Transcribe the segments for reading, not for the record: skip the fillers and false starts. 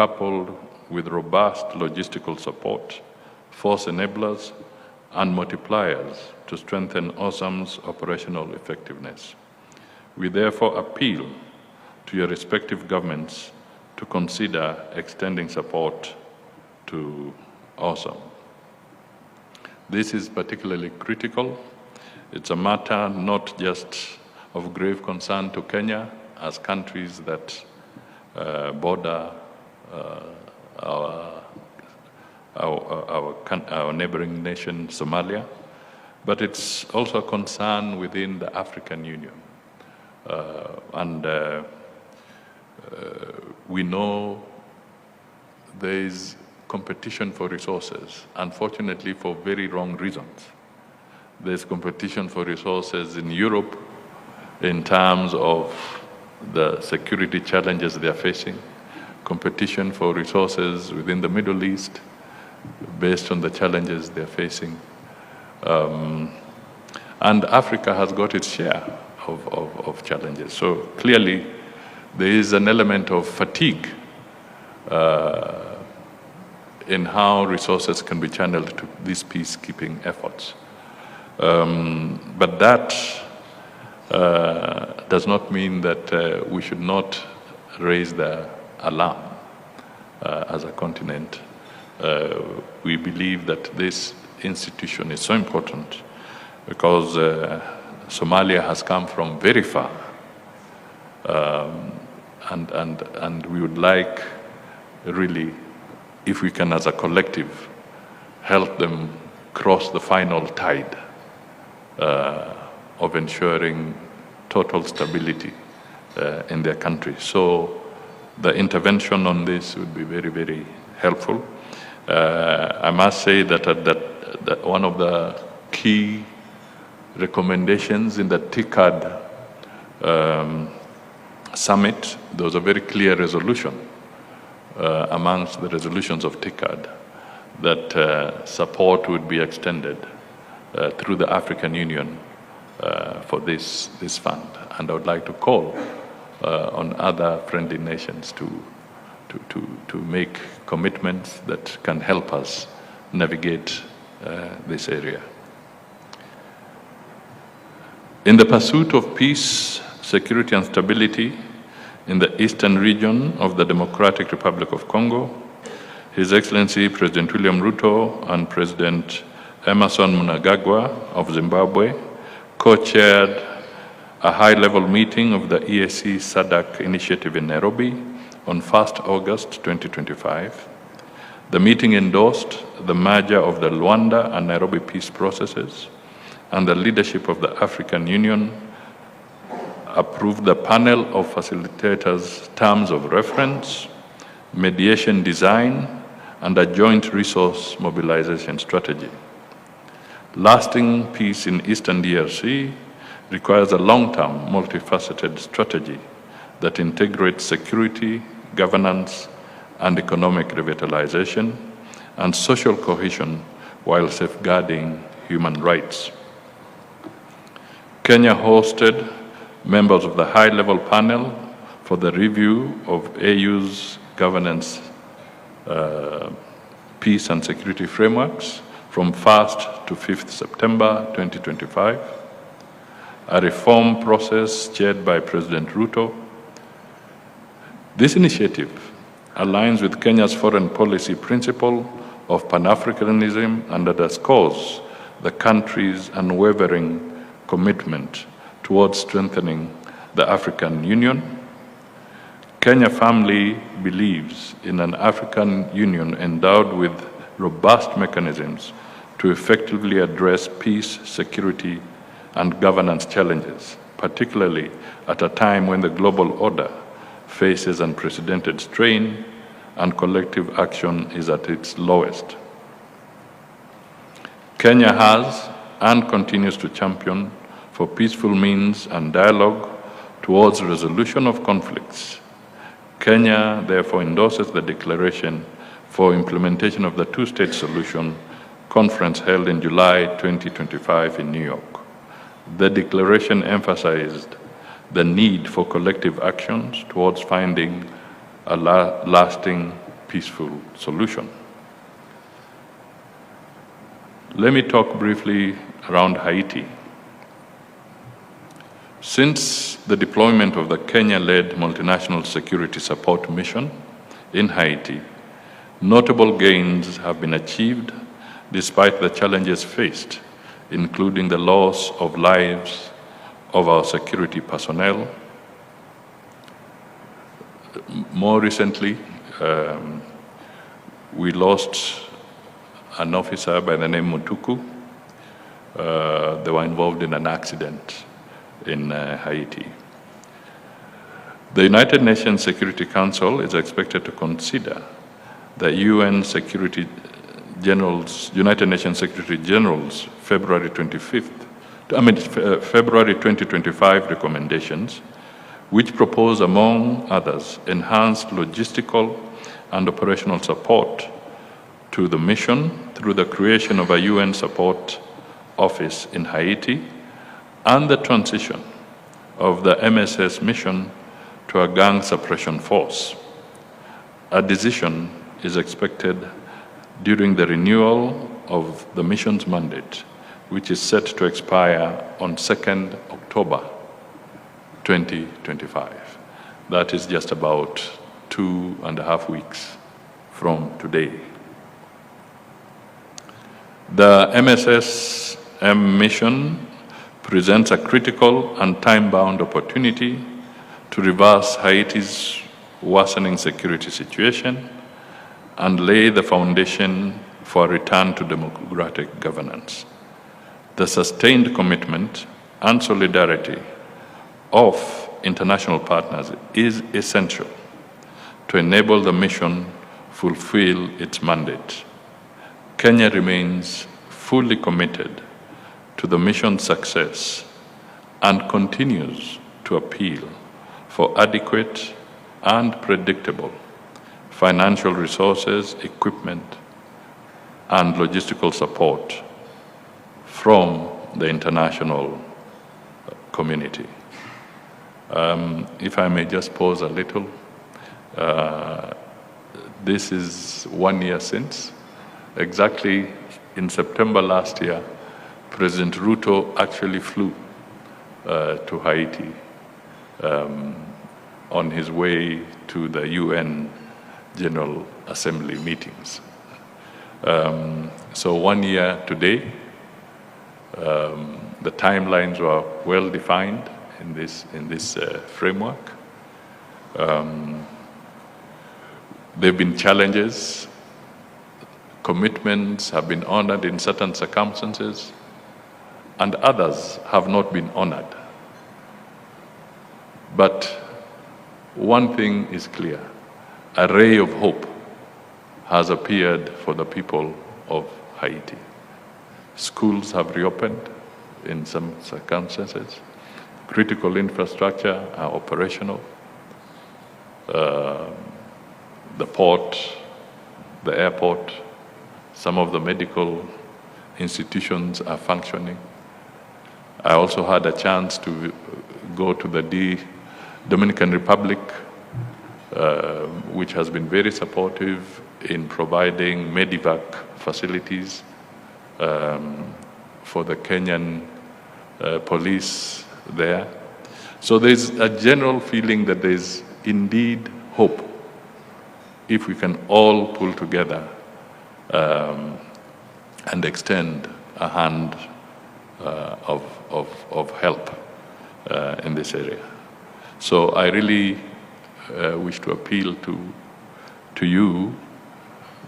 coupled with robust logistical support, force enablers, and multipliers to strengthen AWESOM's operational effectiveness. We therefore appeal to your respective governments to consider extending support to AWESOM. This is particularly critical. It's a matter not just of grave concern to Kenya as countries that border our neighboring nation, Somalia, but it's also a concern within the African Union. We know there is competition for resources, unfortunately for very wrong reasons. There's competition for resources in Europe in terms of the security challenges they are facing, competition for resources within the Middle East based on the challenges they're facing. And Africa has got its share of challenges. So clearly, there is an element of fatigue in how resources can be channeled to these peacekeeping efforts. But that does not mean that we should not raise the alarm as a continent. We believe that this institution is so important because Somalia has come from very far, and we would like really, if we can as a collective, help them cross the final tide of ensuring total stability in their country. So the intervention on this would be very, very helpful. I must say that one of the key recommendations in the TICAD summit, there was a very clear resolution amongst the resolutions of TICAD that support would be extended through the African Union for this fund. And I would like to call on other friendly nations to make commitments that can help us navigate this area. In the pursuit of peace, security, and stability in the eastern region of the Democratic Republic of Congo, His Excellency President William Ruto and President Emmerson Mnangagwa of Zimbabwe co-chaired a high-level meeting of the EAC SADC initiative in Nairobi on 1st August 2025. The meeting endorsed the merger of the Luanda and Nairobi peace processes, and the leadership of the African Union approved the panel of facilitators' terms of reference, mediation design, and a joint resource mobilization strategy. Lasting peace in Eastern DRC requires a long-term, multifaceted strategy that integrates security, governance, and economic revitalization, and social cohesion while safeguarding human rights. Kenya hosted members of the high-level panel for the review of AU's governance, peace and security frameworks from 1st to 5th September 2025, a reform process chaired by President Ruto. This initiative aligns with Kenya's foreign policy principle of Pan-Africanism and underscores the country's unwavering commitment towards strengthening the African Union. Kenya firmly believes in an African Union endowed with robust mechanisms to effectively address peace, security, and governance challenges, particularly at a time when the global order faces unprecedented strain and collective action is at its lowest. Kenya has and continues to champion for peaceful means and dialogue towards resolution of conflicts. Kenya therefore endorses the declaration for implementation of the two-state solution conference held in July 2025 in New York. The declaration emphasized the need for collective actions towards finding a lasting peaceful solution. Let me talk briefly around Haiti. Since the deployment of the Kenya-led multinational security support mission in Haiti, notable gains have been achieved despite the challenges faced, including the loss of lives of our security personnel. More recently, we lost an officer by the name Mutuku. They were involved in an accident in Haiti. The United Nations Security Council is expected to consider the United Nations Secretary General's February 2025 recommendations, which propose, among others, enhanced logistical and operational support to the mission through the creation of a UN support office in Haiti and the transition of the MSS mission to a gang suppression force. A decision is expected during the renewal of the mission's mandate, which is set to expire on 2nd October 2025. That is just about 2.5 weeks from today. The MSSM mission presents a critical and time-bound opportunity to reverse Haiti's worsening security situation and lay the foundation for a return to democratic governance. The sustained commitment and solidarity of international partners is essential to enable the mission fulfill its mandate. Kenya remains fully committed to the mission's success and continues to appeal for adequate and predictable financial resources, equipment, and logistical support from the international community. If I may just pause a little, this is 1 year since. Exactly in September last year, President Ruto actually flew to Haiti on his way to the UN General Assembly meetings. So 1 year today, the timelines were well defined in this framework. There have been challenges. Commitments have been honored in certain circumstances, and others have not been honored. But one thing is clear: a ray of hope has appeared for the people of Haiti. Schools have reopened in some circumstances. Critical infrastructure are operational. The port, the airport, some of the medical institutions are functioning. I also had a chance to go to the Dominican Republic, which has been very supportive in providing medevac facilities for the Kenyan police there. So there's a general feeling that there's indeed hope if we can all pull together and extend a hand of help in this area. So I really wish to appeal to you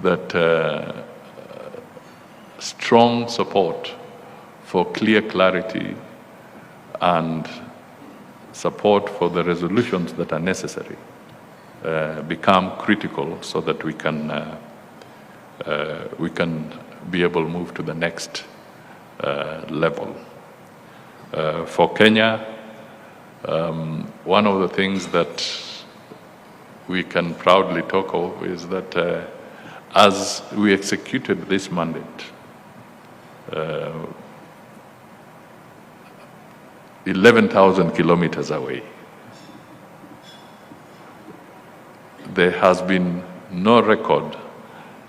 that strong support for clear clarity and support for the resolutions that are necessary become critical so that we can be able to move to the next level. For Kenya, one of the things that we can proudly talk of is that as we executed this mandate, 11,000 kilometers away, there has been no record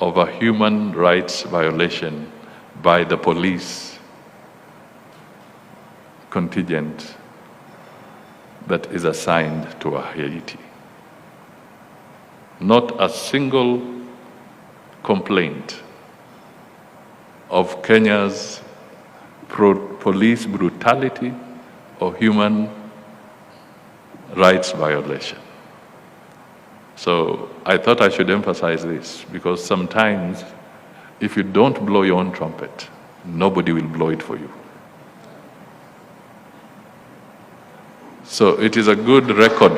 of a human rights violation by the police contingent that is assigned to Haiti. Not a single complaint of Kenya's police brutality or human rights violation. So I thought I should emphasize this, because sometimes if you don't blow your own trumpet, nobody will blow it for you. So it is a good record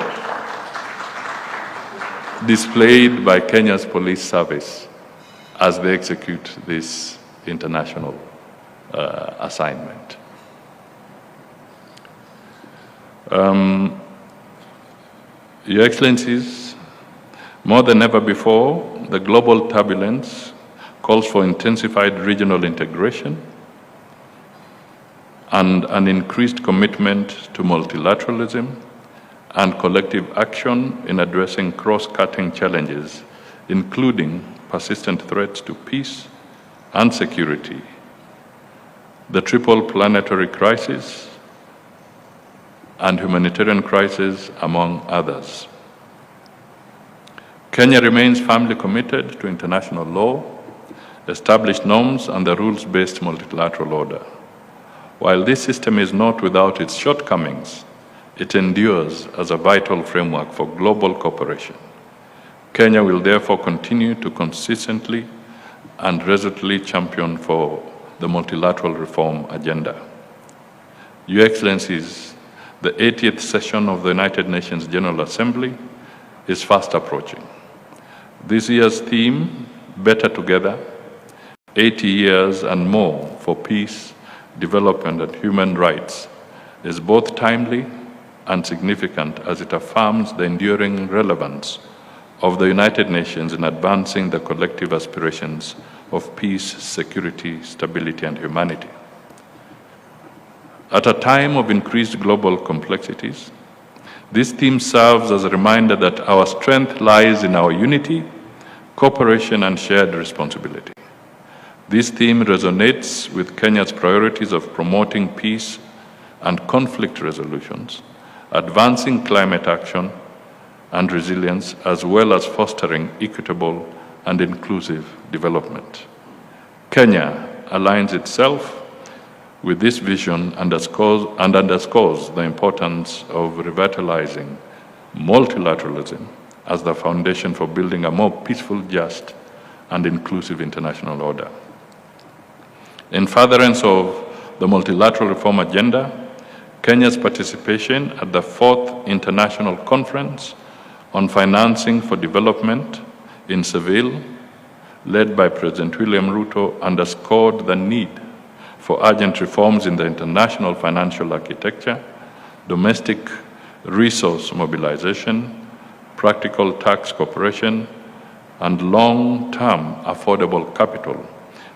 displayed by Kenya's police service as they execute this international assignment. Your Excellencies, more than ever before, the global turbulence calls for intensified regional integration and an increased commitment to multilateralism and collective action in addressing cross-cutting challenges, including persistent threats to peace and security, the triple planetary crisis, and humanitarian crisis, among others. Kenya remains firmly committed to international law, established norms, and the rules-based multilateral order. While this system is not without its shortcomings, it endures as a vital framework for global cooperation. Kenya will therefore continue to consistently and resolutely champion for the multilateral reform agenda. Your Excellencies, the 80th session of the United Nations General Assembly is fast approaching. This year's theme, Better Together, 80 years and more for peace, development, and human rights, is both timely and significant as it affirms the enduring relevance of the United Nations in advancing the collective aspirations of peace, security, stability, and humanity. At a time of increased global complexities, this theme serves as a reminder that our strength lies in our unity, cooperation, and shared responsibility. This theme resonates with Kenya's priorities of promoting peace and conflict resolutions, advancing climate action and resilience, as well as fostering equitable and inclusive development. Kenya aligns itself with this vision and underscores the importance of revitalizing multilateralism as the foundation for building a more peaceful, just, and inclusive international order. In furtherance of the multilateral reform agenda, Kenya's participation at the 4th International Conference on Financing for Development in Seville, led by President William Ruto, underscored the need for urgent reforms in the international financial architecture, domestic resource mobilization, practical tax cooperation, and long-term affordable capital,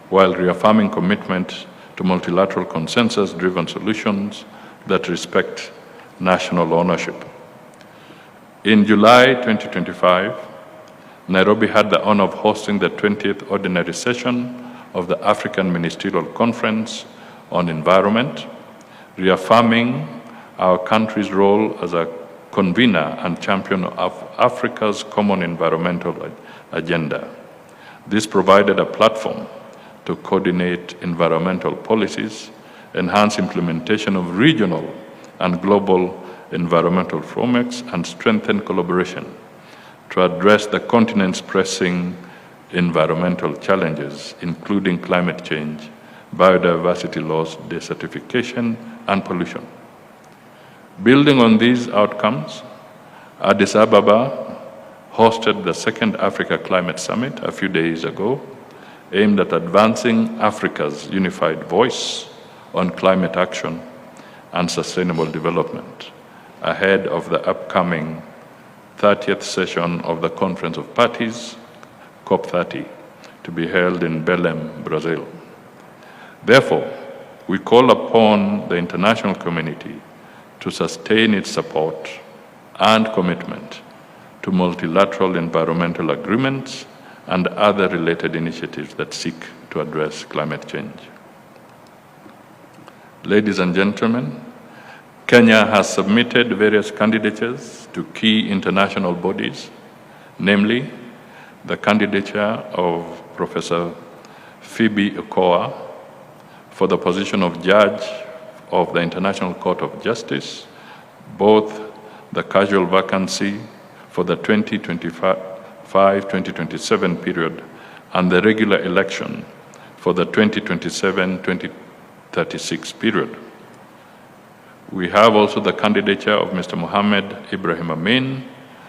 while reaffirming commitment to multilateral consensus-driven solutions that respect national ownership. In July 2025, Nairobi had the honor of hosting the 20th Ordinary Session of the African Ministerial Conference on Environment, reaffirming our country's role as a convener and champion of Africa's common environmental agenda. This provided a platform to coordinate environmental policies, enhance implementation of regional and global environmental frameworks, and strengthen collaboration to address the continent's pressing environmental challenges, including climate change, biodiversity loss, desertification, and pollution. Building on these outcomes, Addis Ababa hosted the second Africa Climate Summit a few days ago, aimed at advancing Africa's unified voice on climate action and sustainable development, ahead of the upcoming 30th session of the Conference of Parties, COP30, to be held in Belém, Brazil. Therefore, we call upon the international community to sustain its support and commitment to to multilateral environmental agreements and other related initiatives that seek to address climate change. Ladies and gentlemen, Kenya has submitted various candidatures to key international bodies, namely the candidature of Professor Phoebe Okoa for the position of Judge of the International Court of Justice, both the casual vacancy for the 2025-2027 period and the regular election for the 2027-2036 period. We have also the candidature of Mr. Mohammed Ibrahim Amin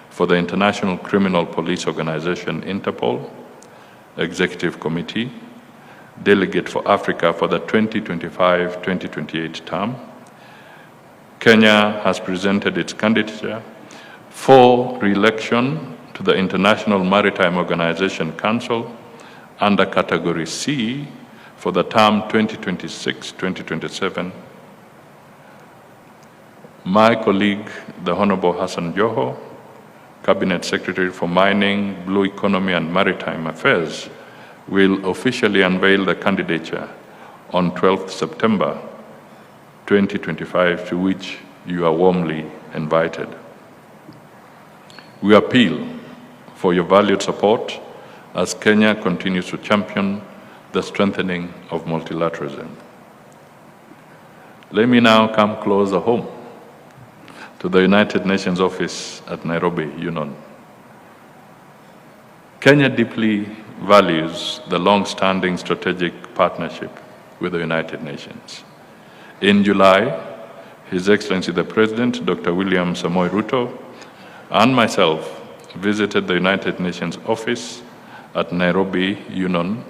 for the International Criminal Police Organization, Interpol, Executive Committee, Delegate for Africa for the 2025-2028 term. Kenya has presented its candidature for re-election to the International Maritime Organization Council under Category C for the term 2026-2027. My colleague, the Honorable Hassan Joho, Cabinet Secretary for Mining, Blue Economy and Maritime Affairs, will officially unveil the candidature on 12th September 2025, to which you are warmly invited. We appeal for your valued support as Kenya continues to champion the strengthening of multilateralism. Let me now come closer home to the United Nations office at Nairobi, Union. Kenya deeply values the long-standing strategic partnership with the United Nations. In July, His Excellency the President, Dr. William Samoei Ruto, and myself visited the United Nations office at Nairobi, Union,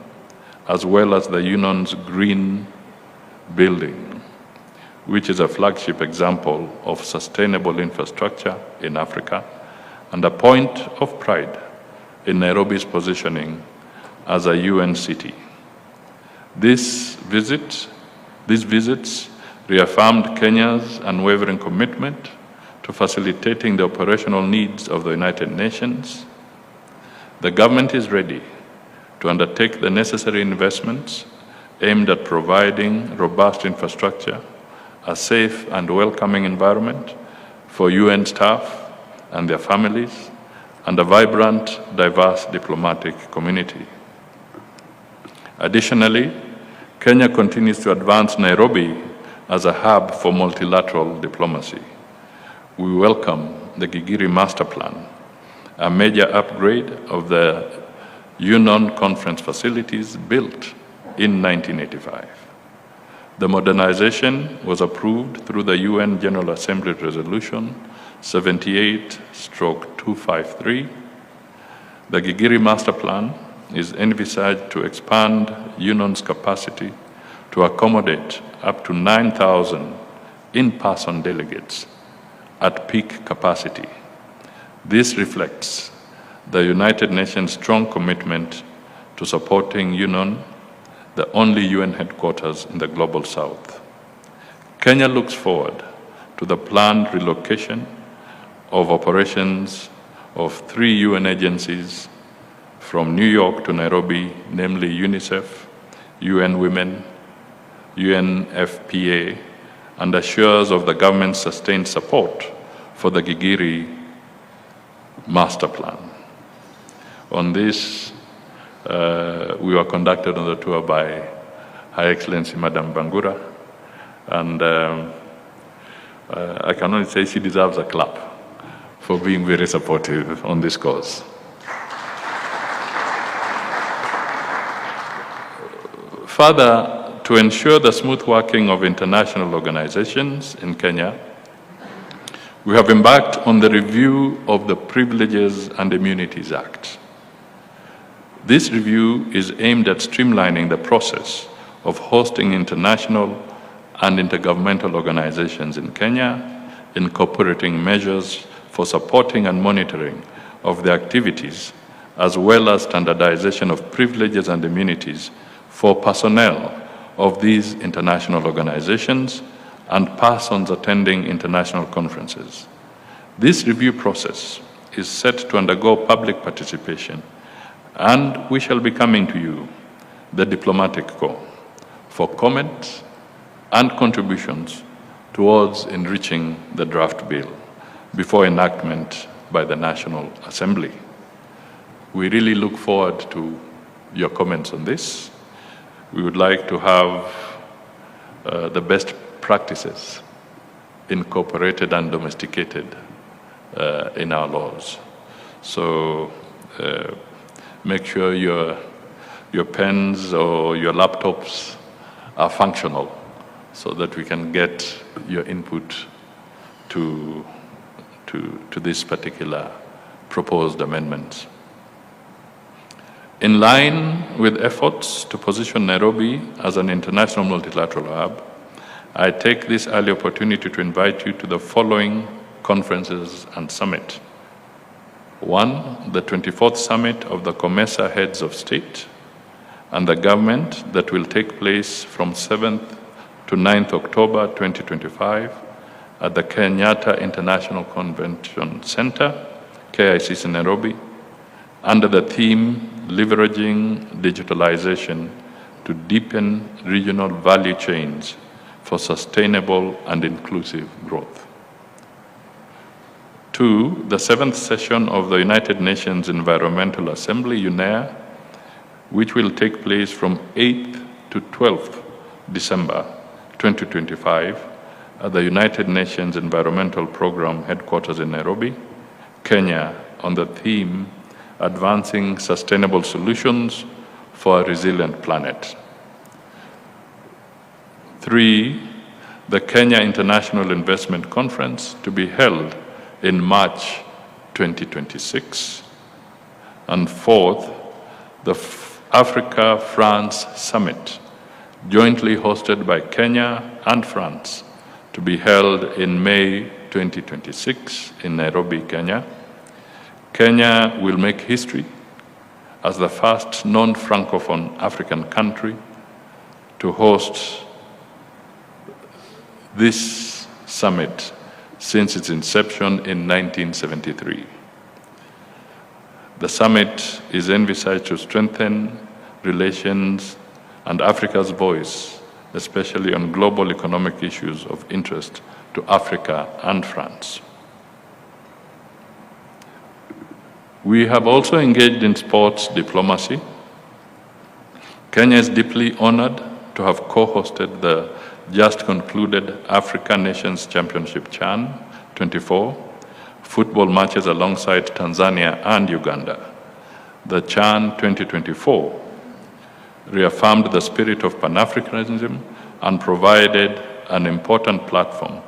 as well as the Union's Green Building, which is a flagship example of sustainable infrastructure in Africa and a point of pride in Nairobi's positioning as a UN city. These visits reaffirmed Kenya's unwavering commitment to facilitating the operational needs of the United Nations. The government is ready to undertake the necessary investments aimed at providing robust infrastructure, a safe and welcoming environment for UN staff and their families, and a vibrant, diverse diplomatic community. Additionally, Kenya continues to advance Nairobi as a hub for multilateral diplomacy. We welcome the Gigiri Master Plan, a major upgrade of the Union Conference facilities built in 1985. The modernization was approved through the UN General Assembly Resolution 78/253. The Gigiri Master Plan is envisaged to expand Union's capacity to accommodate up to 9,000 in-person delegates at peak capacity. This reflects the United Nations' strong commitment to supporting Union, the only UN headquarters in the Global South. Kenya looks forward to the planned relocation of operations of 3 UN agencies from New York to Nairobi, namely UNICEF, UN Women, UNFPA, and assures of the government's sustained support for the Gigiri Master Plan. On this, we were conducted on the tour by Her Excellency Madam Bangura, and I can only say she deserves a clap for being very supportive on this cause. Further, to ensure the smooth working of international organizations in Kenya, we have embarked on the review of the Privileges and Immunities Act. This review is aimed at streamlining the process of hosting international and intergovernmental organizations in Kenya, incorporating measures for supporting and monitoring of the activities, as well as standardization of privileges and immunities for personnel of these international organizations and persons attending international conferences. This review process is set to undergo public participation, and we shall be coming to you, the Diplomatic Corps, for comments and contributions towards enriching the draft bill before enactment by the National Assembly. We really look forward to your comments on this. We would like to have the best practices incorporated and domesticated in our laws. So make sure your pens or your laptops are functional so that we can get your input to this particular proposed amendment. In line with efforts to position Nairobi as an international multilateral hub, I take this early opportunity to invite you to the following conferences and summit. 1, the 24th Summit of the COMESA Heads of State and the Government that will take place from 7th to 9th October 2025 at the Kenyatta International Convention Center, KICC Nairobi, under the theme Leveraging Digitalization to Deepen Regional Value Chains for Sustainable and Inclusive Growth. 2, the 7th session of the United Nations Environmental Assembly, UNEA, which will take place from 8th to 12th December 2025 at the United Nations Environmental Program headquarters in Nairobi, Kenya, on the theme Advancing Sustainable Solutions for a Resilient Planet. 3, the Kenya International Investment Conference to be held in March 2026. And 4th, the Africa-France Summit, jointly hosted by Kenya and France, to be held in May 2026 in Nairobi, Kenya. Kenya will make history as the first non-Francophone African country to host this summit since its inception in 1973. The summit is envisaged to strengthen relations and Africa's voice, especially on global economic issues of interest to Africa and France. We have also engaged in sports diplomacy. Kenya is deeply honored to have co-hosted the just concluded Africa Nations Championship CHAN 24 football matches alongside Tanzania and Uganda. The CHAN 2024 reaffirmed the spirit of Pan-Africanism and provided an important platform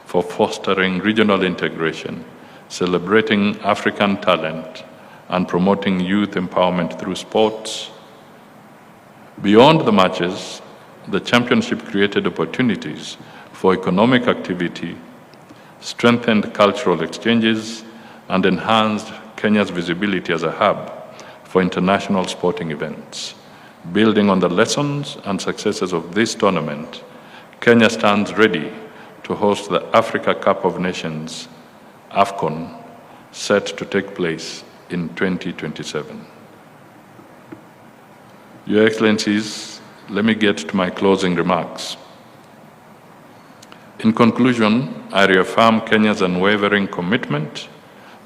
for fostering regional integration, celebrating African talent, and promoting youth empowerment through sports. Beyond the matches, the championship created opportunities for economic activity, strengthened cultural exchanges, and enhanced Kenya's visibility as a hub for international sporting events. Building on the lessons and successes of this tournament, Kenya stands ready to host the Africa Cup of Nations, AFCON, set to take place in 2027. Your Excellencies, let me get to my closing remarks. In conclusion, I reaffirm Kenya's unwavering commitment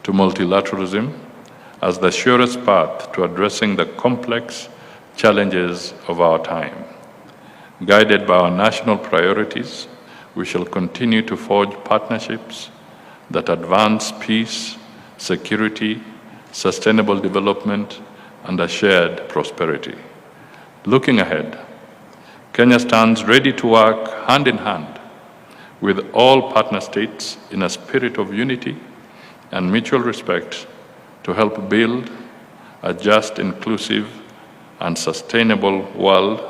to multilateralism as the surest path to addressing the complex challenges of our time. Guided by our national priorities, we shall continue to forge partnerships that advance peace, security, sustainable development, and a shared prosperity. Looking ahead, Kenya stands ready to work hand in hand with all partner states in a spirit of unity and mutual respect to help build a just, inclusive, and sustainable world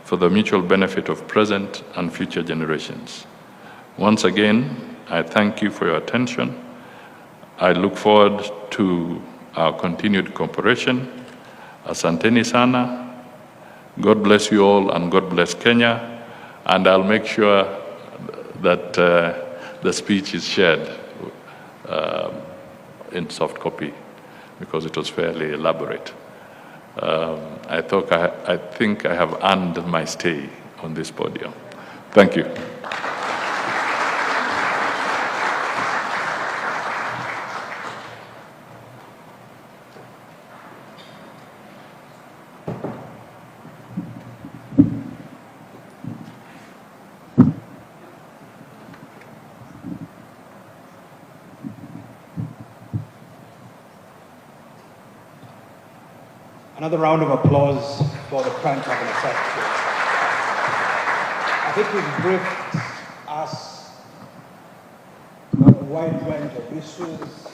for the mutual benefit of present and future generations. Once again, I thank you for your attention. I look forward to our continued cooperation. Asanteni sana. God bless you all and God bless Kenya. And I'll make sure that the speech is shared in soft copy because it was fairly elaborate. I think I have earned my stay on this podium. Thank you. Another round of applause for the Prime Cabinet Secretary. I think he's briefed us on a wide range of issues